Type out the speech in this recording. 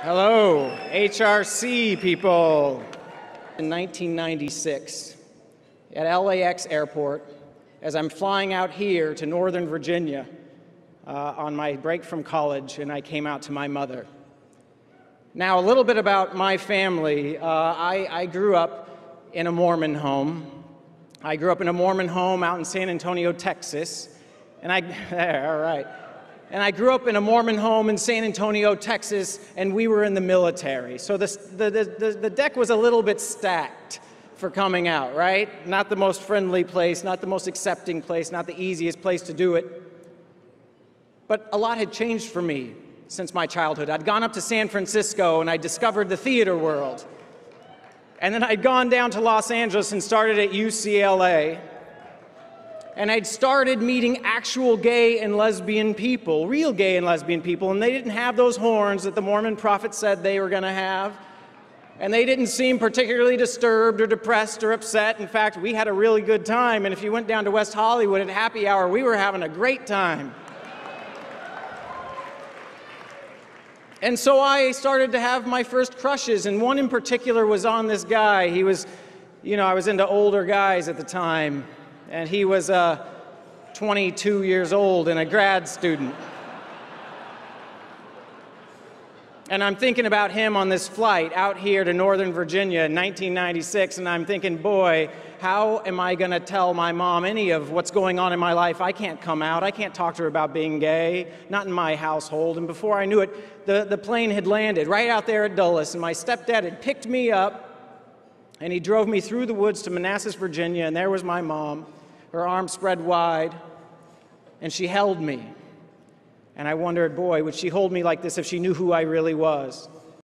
Hello, HRC people. In 1996, at LAX airport, as I'm flying out here to Northern Virginia on my break from college, and I came out to my mother. Now, a little bit about my family. I grew up in a Mormon home. I grew up in a Mormon home out in San Antonio, Texas. And all right. And I grew up in a Mormon home in San Antonio, Texas, and we were in the military. So the deck was a little bit stacked for coming out, right? Not the most friendly place, not the most accepting place, not the easiest place to do it. But a lot had changed for me since my childhood. I'd gone up to San Francisco and I discovered the theater world. And then I'd gone down to Los Angeles and started at UCLA. And I'd started meeting actual gay and lesbian people, real gay and lesbian people, and they didn't have those horns that the Mormon prophet said they were going to have. And they didn't seem particularly disturbed or depressed or upset. In fact, we had a really good time, and if you went down to West Hollywood at happy hour, we were having a great time. And so I started to have my first crushes, and one in particular was on this guy. He was, I was into older guys at the time. And he was 22 years old and a grad student. And I'm thinking about him on this flight out here to Northern Virginia in 1996, and I'm thinking, boy, how am I going to tell my mom any of what's going on in my life? I can't come out. I can't talk to her about being gay, not in my household. And before I knew it, the plane had landed right out there at Dulles, and my stepdad had picked me up, and he drove me through the woods to Manassas, Virginia, and there was my mom, her arms spread wide, and she held me. And I wondered, boy, would she hold me like this if she knew who I really was?